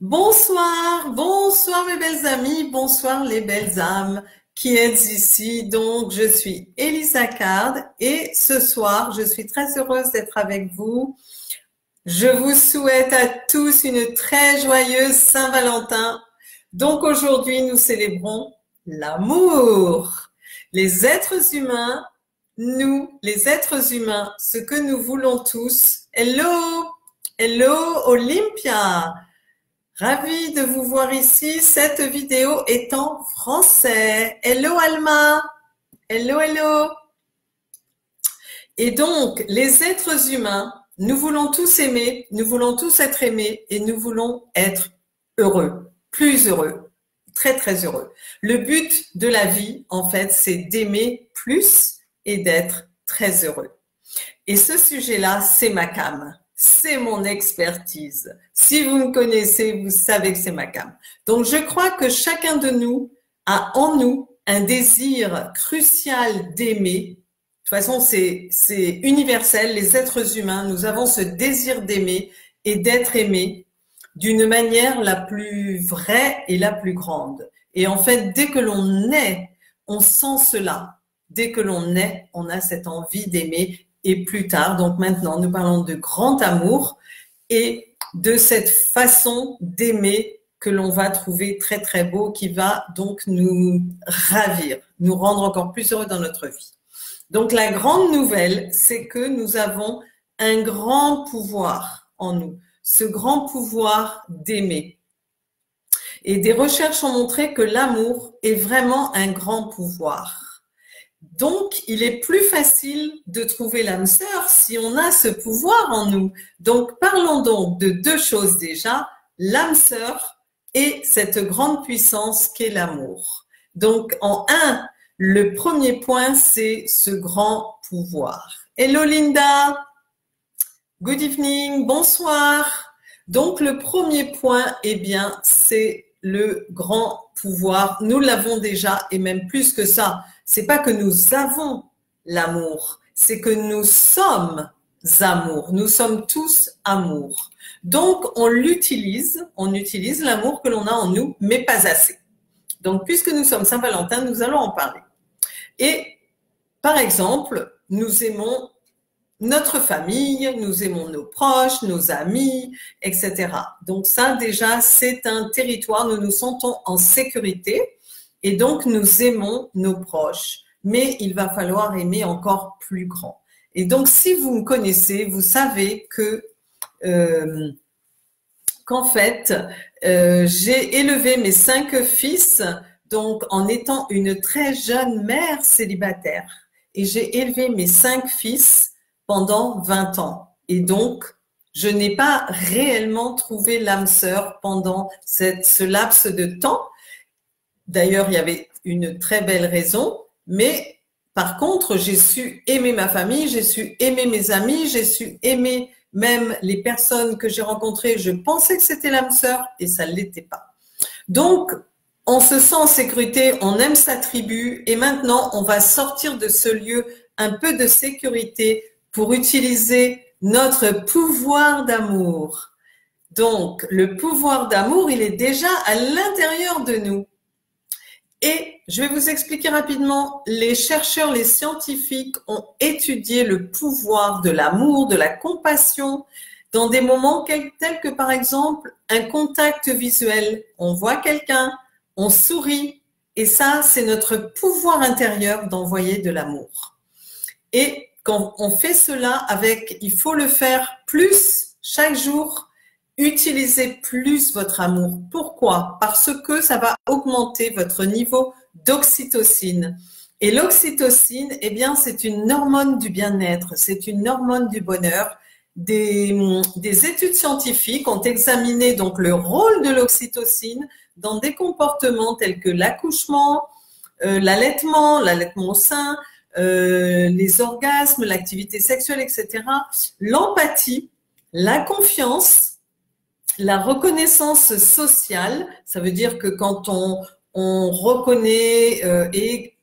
Bonsoir, bonsoir mes belles amies, bonsoir les belles âmes qui êtes ici. Donc, je suis Elisa Card et ce soir, je suis très heureuse d'être avec vous. Je vous souhaite à tous une très joyeuse Saint-Valentin. Donc, aujourd'hui, nous célébrons l'amour. Les êtres humains, nous, les êtres humains, ce que nous voulons tous. Hello, hello Olympia. Ravie de vous voir ici. Cette vidéo est en français. Hello Alma. Hello, hello. Et donc, les êtres humains, nous voulons tous aimer, nous voulons tous être aimés et nous voulons être heureux, plus heureux, très, très heureux. Le but de la vie, en fait, c'est d'aimer plus et d'être très heureux. Et ce sujet-là, c'est ma came. C'est mon expertise. Si vous me connaissez, vous savez que c'est ma came. Donc, je crois que chacun de nous a en nous un désir crucial d'aimer. De toute façon, c'est universel. Les êtres humains, nous avons ce désir d'aimer et d'être aimés d'une manière la plus vraie et la plus grande. Et en fait, dès que l'on naît, on sent cela. Dès que l'on naît, on a cette envie d'aimer. Et plus tard, donc maintenant, nous parlons de grand amour et de cette façon d'aimer que l'on va trouver très, très beau, qui va donc nous ravir, nous rendre encore plus heureux dans notre vie. Donc, la grande nouvelle, c'est que nous avons un grand pouvoir en nous, ce grand pouvoir d'aimer. Et des recherches ont montré que l'amour est vraiment un grand pouvoir. Donc, il est plus facile de trouver l'âme sœur si on a ce pouvoir en nous. Donc, parlons donc de deux choses déjà, l'âme sœur et cette grande puissance qu'est l'amour. Donc, en un, le premier point, c'est ce grand pouvoir. Hello Linda, good evening, bonsoir. Donc, le premier point, eh bien, c'est le grand pouvoir. Nous l'avons déjà et même plus que ça. C'est pas que nous avons l'amour, c'est que nous sommes amour. Nous sommes tous amour. Donc, on utilise l'amour que l'on a en nous, mais pas assez. Donc, puisque nous sommes Saint-Valentin, nous allons en parler. Et, par exemple, nous aimons notre famille, nous aimons nos proches, nos amis, etc. Donc ça, déjà, c'est un territoire, nous nous sentons en sécurité et donc nous aimons nos proches. Mais il va falloir aimer encore plus grand. Et donc, si vous me connaissez, vous savez que qu'en fait, j'ai élevé mes 5 fils donc en étant une très jeune mère célibataire. Et j'ai élevé mes 5 fils pendant 20 ans. Et donc, je n'ai pas réellement trouvé l'âme sœur pendant ce laps de temps. D'ailleurs, il y avait une très belle raison, mais par contre, j'ai su aimer ma famille, j'ai su aimer mes amis, j'ai su aimer même les personnes que j'ai rencontrées. Je pensais que c'était l'âme sœur et ça ne l'était pas. Donc, on se sent en sécurité, on aime sa tribu et maintenant, on va sortir de ce lieu un peu de sécurité pour utiliser notre pouvoir d'amour. Donc, le pouvoir d'amour, il est déjà à l'intérieur de nous. Et je vais vous expliquer rapidement, les chercheurs, les scientifiques ont étudié le pouvoir de l'amour, de la compassion, dans des moments tels que par exemple un contact visuel. On voit quelqu'un, on sourit, et ça, c'est notre pouvoir intérieur d'envoyer de l'amour. Et quand on fait cela il faut le faire plus chaque jour, utilisez plus votre amour. Pourquoi? Parce que ça va augmenter votre niveau d'oxytocine. Et l'oxytocine, eh bien, c'est une hormone du bien-être, c'est une hormone du bonheur. Des études scientifiques ont examiné donc le rôle de l'oxytocine dans des comportements tels que l'accouchement, l'allaitement au sein, les orgasmes, l'activité sexuelle, etc. L'empathie, la confiance, la reconnaissance sociale, ça veut dire que quand on reconnaît et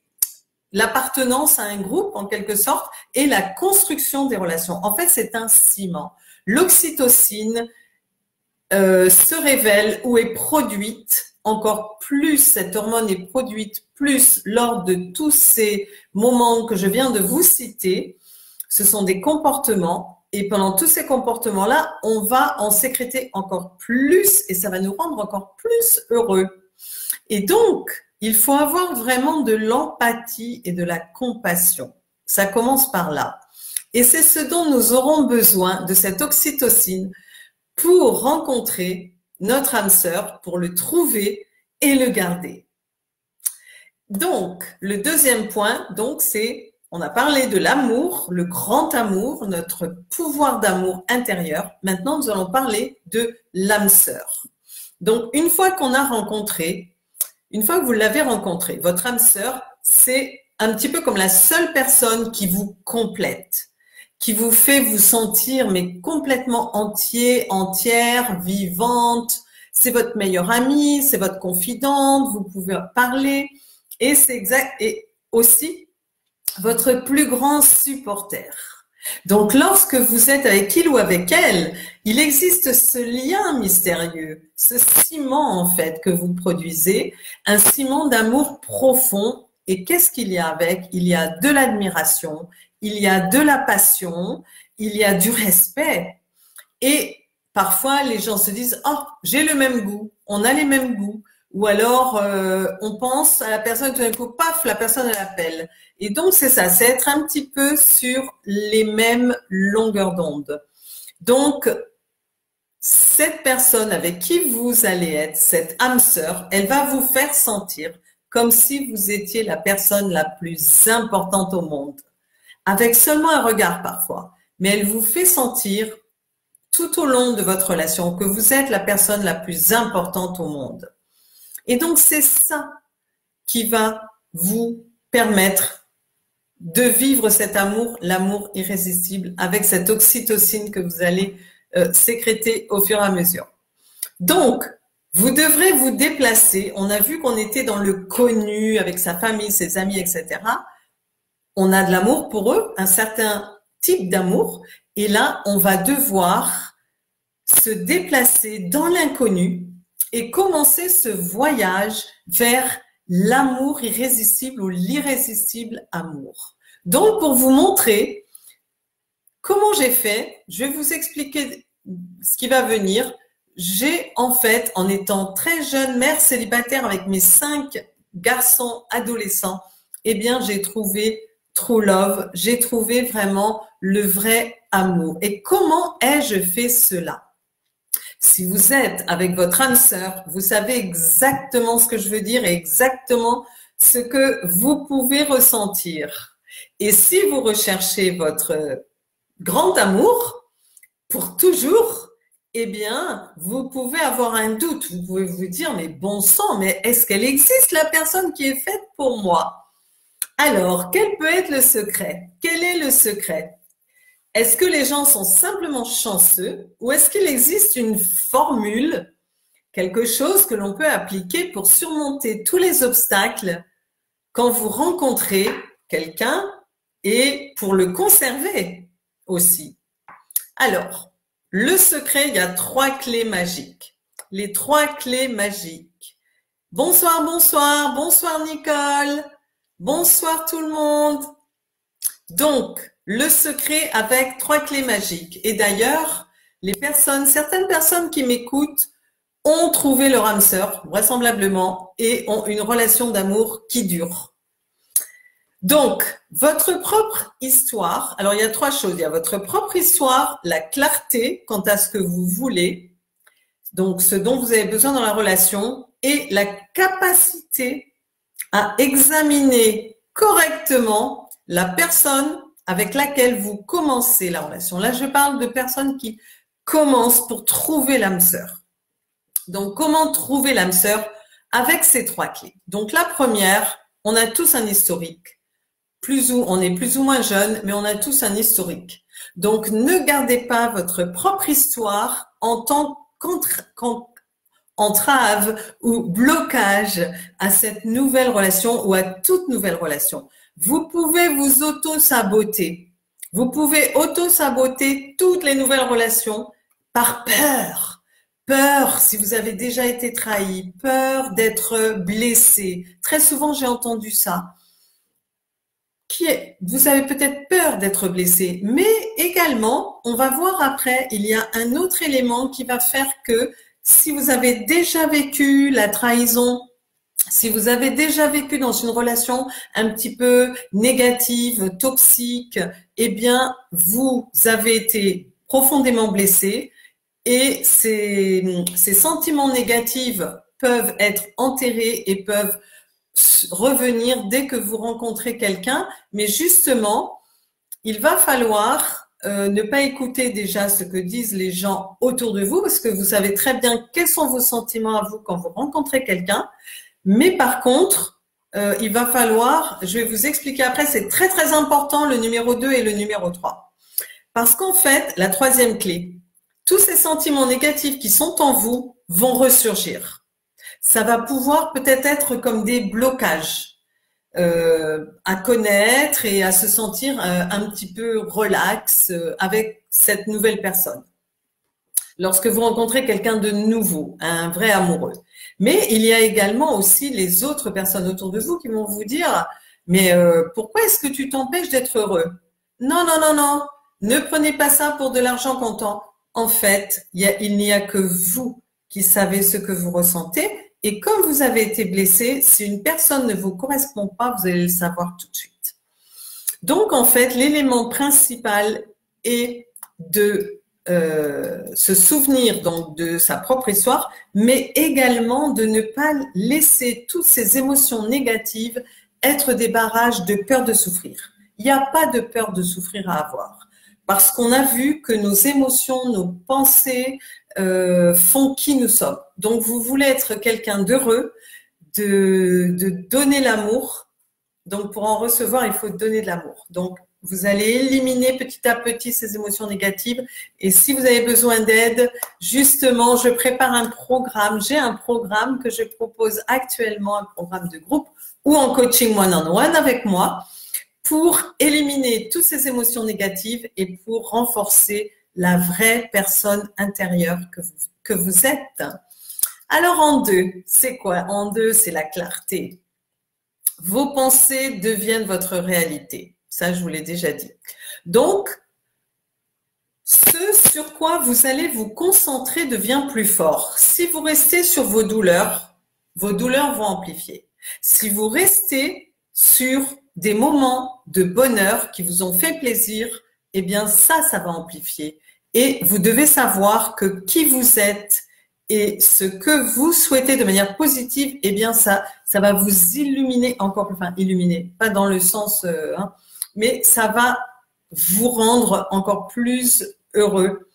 l'appartenance à un groupe en quelque sorte et la construction des relations. En fait, c'est un ciment. L'oxytocine se révèle ou est produite encore plus, cette hormone est produite plus lors de tous ces moments que je viens de vous citer. Ce sont des comportements et pendant tous ces comportements-là, on va en sécréter encore plus et ça va nous rendre encore plus heureux. Et donc, il faut avoir vraiment de l'empathie et de la compassion. Ça commence par là. Et c'est ce dont nous aurons besoin, de cette oxytocine, pour rencontrer notre âme sœur, pour le trouver et le garder. Donc, le deuxième point, donc, c'est, on a parlé de l'amour, le grand amour, notre pouvoir d'amour intérieur. Maintenant, nous allons parler de l'âme sœur. Donc, une fois qu'on a rencontré, une fois que vous l'avez rencontré, votre âme sœur, c'est un petit peu comme la seule personne qui vous complète, qui vous fait vous sentir mais complètement entier, entière, vivante. C'est votre meilleure amie, c'est votre confidente, vous pouvez parler et c'est exact et aussi votre plus grand supporter. Donc lorsque vous êtes avec il ou avec elle, il existe ce lien mystérieux, ce ciment en fait que vous produisez, un ciment d'amour profond. Et qu'est-ce qu'il y a avec? Il y a de l'admiration, il y a de la passion, il y a du respect. Et parfois, les gens se disent « Oh, j'ai le même goût, on a les mêmes goûts. » Ou alors, on pense à la personne et tout d'un coup, paf, la personne, elle appelle. Et donc, c'est ça, c'est être un petit peu sur les mêmes longueurs d'onde. Donc, cette personne avec qui vous allez être, cette âme sœur, elle va vous faire sentir comme si vous étiez la personne la plus importante au monde, avec seulement un regard parfois. Mais elle vous fait sentir tout au long de votre relation que vous êtes la personne la plus importante au monde. Et donc, c'est ça qui va vous permettre de vivre cet amour, l'amour irrésistible, avec cette oxytocine que vous allez sécréter au fur et à mesure. Donc, vous devrez vous déplacer. On a vu qu'on était dans le connu avec sa famille, ses amis, etc. On a de l'amour pour eux, un certain type d'amour. Et là, on va devoir se déplacer dans l'inconnu et commencer ce voyage vers l'amour irrésistible ou l'irrésistible amour. Donc, pour vous montrer comment j'ai fait, je vais vous expliquer ce qui va venir. J'ai en fait, en étant très jeune mère célibataire avec mes 5 garçons adolescents, eh bien, j'ai trouvé true love, j'ai trouvé vraiment le vrai amour. Et comment ai-je fait cela? Si vous êtes avec votre âme sœur, vous savez exactement ce que je veux dire et exactement ce que vous pouvez ressentir. Et si vous recherchez votre grand amour pour toujours, eh bien, vous pouvez avoir un doute. Vous pouvez vous dire, mais bon sang, mais est-ce qu'elle existe, la personne qui est faite pour moi? Alors, quel peut être le secret? Quel est le secret? Est-ce que les gens sont simplement chanceux ou est-ce qu'il existe une formule, quelque chose que l'on peut appliquer pour surmonter tous les obstacles quand vous rencontrez quelqu'un et pour le conserver aussi? Alors, le secret, il y a 3 clés magiques. Les 3 clés magiques. Bonsoir, bonsoir, bonsoir Nicole. Bonsoir tout le monde. Donc, le secret avec 3 clés magiques. Et d'ailleurs, certaines personnes qui m'écoutent ont trouvé leur âme sœur, vraisemblablement, et ont une relation d'amour qui dure. Donc, votre propre histoire, alors il y a 3 choses. Il y a votre propre histoire, la clarté quant à ce que vous voulez, donc ce dont vous avez besoin dans la relation, et la capacité à examiner correctement la personne avec laquelle vous commencez la relation. Là, je parle de personnes qui commencent pour trouver l'âme sœur. Donc, comment trouver l'âme sœur? Avec ces 3 clés. Donc, la première, on a tous un historique. On est plus ou moins jeune, mais on a tous un historique. Donc, ne gardez pas votre propre histoire en tant qu'entrave ou blocage à cette nouvelle relation ou à toute nouvelle relation. Vous pouvez vous auto-saboter. Vous pouvez auto-saboter toutes les nouvelles relations par peur. Peur, si vous avez déjà été trahi, peur d'être blessé. Très souvent, j'ai entendu ça. Vous avez peut-être peur d'être blessé, mais également, on va voir après, il y a un autre élément qui va faire que si vous avez déjà vécu la trahison, si vous avez déjà vécu dans une relation un petit peu négative, toxique, eh bien, vous avez été profondément blessé et ces sentiments négatifs peuvent être enterrés et peuvent revenir dès que vous rencontrez quelqu'un. Mais justement, il va falloir ne pas écouter déjà ce que disent les gens autour de vous parce que vous savez très bien quels sont vos sentiments à vous quand vous rencontrez quelqu'un. Mais par contre, il va falloir, je vais vous expliquer après, c'est très très important le numéro 2 et le numéro 3. Parce qu'en fait, la troisième clé, tous ces sentiments négatifs qui sont en vous vont ressurgir. Ça va pouvoir peut-être être comme des blocages à connaître et à se sentir un petit peu relax avec cette nouvelle personne. Lorsque vous rencontrez quelqu'un de nouveau, un vrai amoureux. Mais il y a également aussi les autres personnes autour de vous qui vont vous dire « Mais pourquoi est-ce que tu t'empêches d'être heureux ?» Non, non, non, non. Ne prenez pas ça pour de l'argent comptant. En fait, il n'y a que vous qui savez ce que vous ressentez. Et comme vous avez été blessé, si une personne ne vous correspond pas, vous allez le savoir tout de suite. Donc, en fait, l'élément principal est de se souvenir donc de sa propre histoire, mais également de ne pas laisser toutes ces émotions négatives être des barrages de peur de souffrir. Il n'y a pas de peur de souffrir à avoir, parce qu'on a vu que nos émotions, nos pensées font qui nous sommes. Donc, vous voulez être quelqu'un d'heureux, de donner l'amour. Donc, pour en recevoir, il faut donner de l'amour. Donc, vous allez éliminer petit à petit ces émotions négatives. Et si vous avez besoin d'aide, justement, je prépare un programme. J'ai un programme que je propose actuellement, un programme de groupe ou en coaching one-on-one avec moi pour éliminer toutes ces émotions négatives et pour renforcer la vraie personne intérieure que vous êtes. Alors, en 2, c'est quoi? En 2, c'est la clarté. Vos pensées deviennent votre réalité. Ça, je vous l'ai déjà dit. Donc, ce sur quoi vous allez vous concentrer devient plus fort. Si vous restez sur vos douleurs vont amplifier. Si vous restez sur des moments de bonheur qui vous ont fait plaisir, eh bien ça va amplifier. Et vous devez savoir que qui vous êtes et ce que vous souhaitez de manière positive, eh bien ça va vous illuminer encore plus, enfin illuminer, pas dans le sens, mais ça va vous rendre encore plus heureux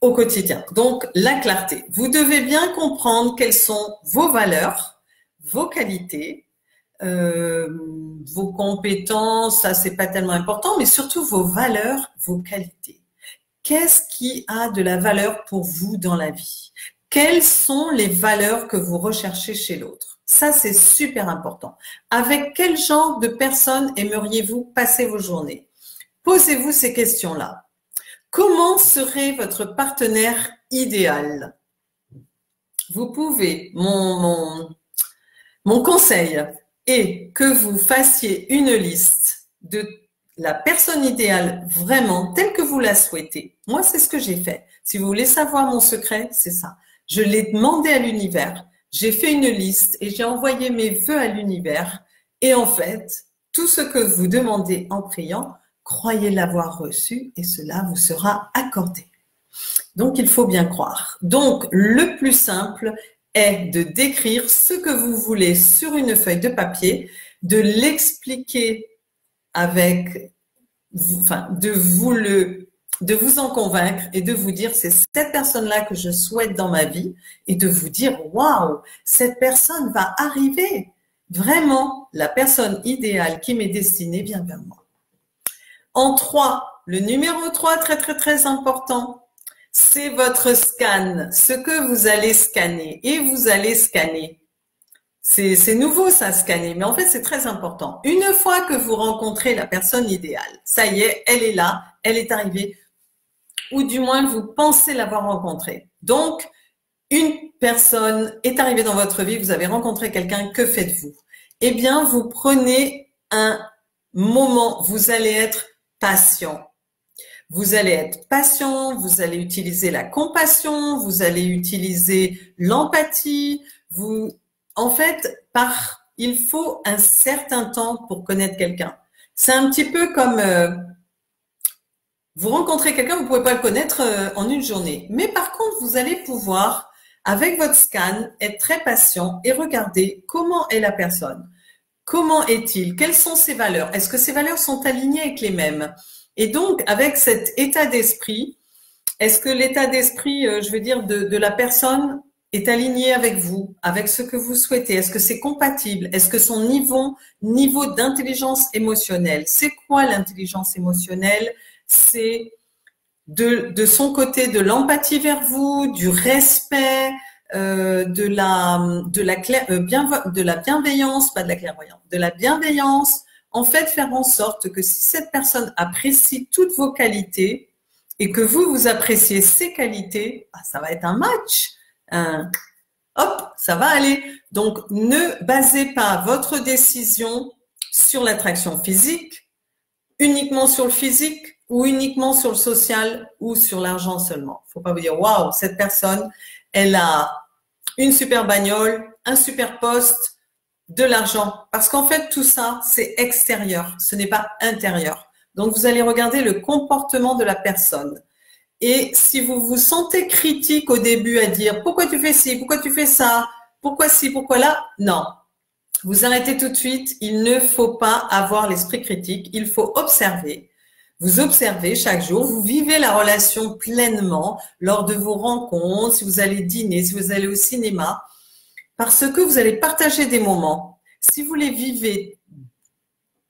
au quotidien. Donc la clarté. Vous devez bien comprendre quelles sont vos valeurs, vos qualités, vos compétences, ça c'est pas tellement important, mais surtout vos valeurs, vos qualités. Qu'est-ce qui a de la valeur pour vous dans la vie? Quelles sont les valeurs que vous recherchez chez l'autre? Ça, c'est super important. Avec quel genre de personnes aimeriez-vous passer vos journées? Posez-vous ces questions-là. Comment serait votre partenaire idéal? Vous pouvez, mon conseil est que vous fassiez une liste de la personne idéale vraiment telle que vous la souhaitez. Moi, c'est ce que j'ai fait. Si vous voulez savoir mon secret, c'est ça. Je l'ai demandé à l'univers. J'ai fait une liste et j'ai envoyé mes vœux à l'univers. Et en fait, tout ce que vous demandez en priant, croyez l'avoir reçu et cela vous sera accordé. Donc, il faut bien croire. Donc, le plus simple est de décrire ce que vous voulez sur une feuille de papier, de l'expliquer avec, enfin, de vous en convaincre et de vous dire c'est cette personne-là que je souhaite dans ma vie et de vous dire waouh, cette personne va arriver. Vraiment, la personne idéale qui m'est destinée vient vers moi. En 3, le numéro 3, très très très important, c'est votre scan, ce que vous allez scanner et vous allez scanner. C'est nouveau ça, scanner, mais en fait c'est très important. Une fois que vous rencontrez la personne idéale, ça y est, elle est là, elle est arrivée. ou du moins vous pensez l'avoir rencontré. Donc, une personne est arrivée dans votre vie, vous avez rencontré quelqu'un, que faites-vous? Eh bien, vous prenez un moment, vous allez être patient. Vous allez être patient, vous allez utiliser la compassion, vous allez utiliser l'empathie. En fait, il faut un certain temps pour connaître quelqu'un. C'est un petit peu comme vous rencontrez quelqu'un, vous pouvez pas le connaître en une journée. Mais par contre, vous allez pouvoir, avec votre scan, être très patient et regarder comment est la personne. Comment est-il? Quelles sont ses valeurs? Est-ce que ses valeurs sont alignées avec les mêmes? Et donc, avec cet état d'esprit, est-ce que l'état d'esprit, je veux dire, de la personne est aligné avec vous, avec ce que vous souhaitez? Est-ce que c'est compatible? Est-ce que son niveau d'intelligence émotionnelle? C'est quoi l'intelligence émotionnelle? C'est de son côté de l'empathie vers vous, du respect, de la bienveillance, pas de la clairvoyance, de la bienveillance. En fait, faire en sorte que si cette personne apprécie toutes vos qualités et que vous appréciez ses qualités, bah, ça va être un match. Hop, ça va aller. Donc, ne basez pas votre décision sur l'attraction physique, uniquement sur le physique ou uniquement sur le social ou sur l'argent seulement. Faut pas vous dire, waouh, cette personne, elle a une super bagnole, un super poste, de l'argent. Parce qu'en fait, tout ça, c'est extérieur, ce n'est pas intérieur. Donc, vous allez regarder le comportement de la personne. Et si vous vous sentez critique au début à dire « Pourquoi tu fais ci? Pourquoi tu fais ça? Pourquoi ci? Pourquoi là ?» Non. Vous arrêtez tout de suite. Il ne faut pas avoir l'esprit critique. Il faut observer. Vous observez chaque jour. Vous vivez la relation pleinement lors de vos rencontres, si vous allez dîner, si vous allez au cinéma. Parce que vous allez partager des moments. Si vous les vivez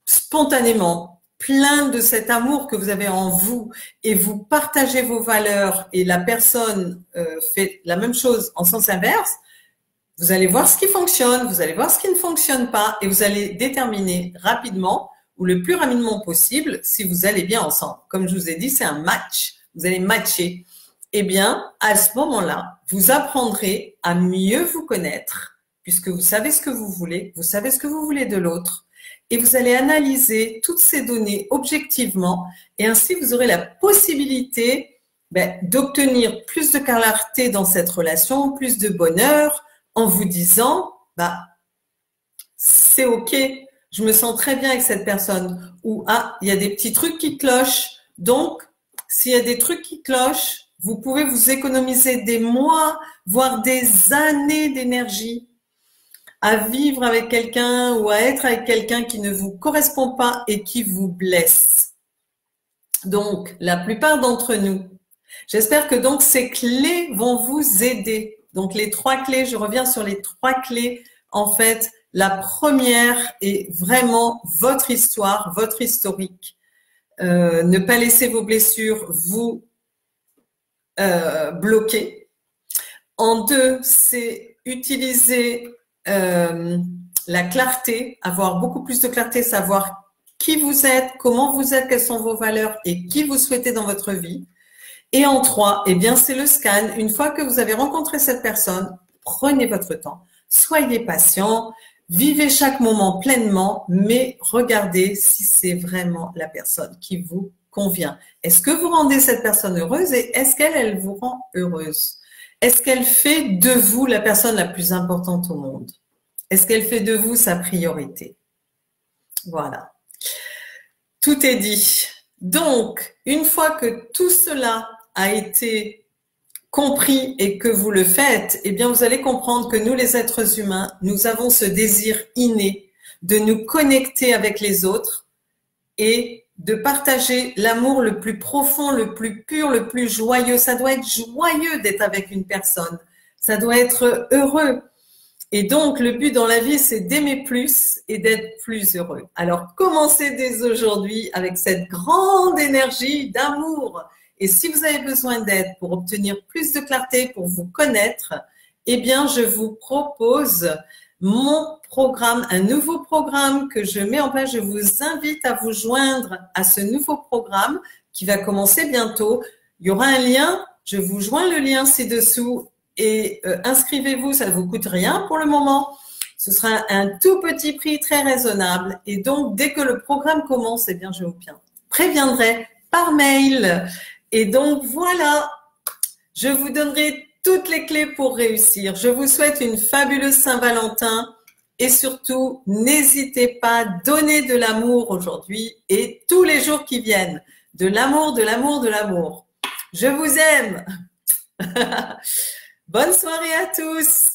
spontanément, plein de cet amour que vous avez en vous, et vous partagez vos valeurs et la personne fait la même chose en sens inverse, vous allez voir ce qui fonctionne, vous allez voir ce qui ne fonctionne pas et vous allez déterminer rapidement ou le plus rapidement possible si vous allez bien ensemble. Comme je vous ai dit, c'est un match. Vous allez matcher. Eh bien, à ce moment-là, vous apprendrez à mieux vous connaître puisque vous savez ce que vous voulez de l'autre et vous allez analyser toutes ces données objectivement et ainsi vous aurez la possibilité d'obtenir plus de clarté dans cette relation, plus de bonheur en vous disant c'est ok, je me sens très bien avec cette personne ou il y a des petits trucs qui clochent. Donc, s'il y a des trucs qui clochent, vous pouvez vous économiser des mois, voire des années d'énergie à vivre avec quelqu'un ou à être avec quelqu'un qui ne vous correspond pas et qui vous blesse. Donc, la plupart d'entre nous, j'espère que donc ces clés vont vous aider. Donc, les 3 clés, je reviens sur les 3 clés. En fait, la première est vraiment votre histoire, votre historique. Ne pas laisser vos blessures vous bloquer. En 2, c'est utiliser la clarté, avoir beaucoup plus de clarté, savoir qui vous êtes, comment vous êtes, quelles sont vos valeurs et qui vous souhaitez dans votre vie. Et en 3, eh bien, c'est le scan. Une fois que vous avez rencontré cette personne, prenez votre temps. Soyez patient, vivez chaque moment pleinement, mais regardez si c'est vraiment la personne qui vous convient. Est-ce que vous rendez cette personne heureuse et est-ce qu'elle vous rend heureuse? Est-ce qu'elle fait de vous la personne la plus importante au monde? Est-ce qu'elle fait de vous sa priorité? Voilà. Tout est dit. Donc, une fois que tout cela a été compris et que vous le faites, eh bien, vous allez comprendre que nous, les êtres humains, nous avons ce désir inné de nous connecter avec les autres et de partager l'amour le plus profond, le plus pur, le plus joyeux. Ça doit être joyeux d'être avec une personne. Ça doit être heureux. Et donc, le but dans la vie, c'est d'aimer plus et d'être plus heureux. Alors, commencez dès aujourd'hui avec cette grande énergie d'amour. Et si vous avez besoin d'aide pour obtenir plus de clarté, pour vous connaître, eh bien, je vous propose mon programme, un nouveau programme que je mets en place. Je vous invite à vous joindre à ce nouveau programme qui va commencer bientôt. Il y aura un lien, je vous joins le lien ci-dessous et inscrivez-vous, ça ne vous coûte rien pour le moment. Ce sera un tout petit prix très raisonnable et donc dès que le programme commence, eh bien je vous préviendrai par mail. Et donc voilà, je vous donnerai toutes les clés pour réussir. Je vous souhaite une fabuleuse Saint-Valentin et surtout, n'hésitez pas, donnez de l'amour aujourd'hui et tous les jours qui viennent. De l'amour, de l'amour, de l'amour. Je vous aime. Bonne soirée à tous.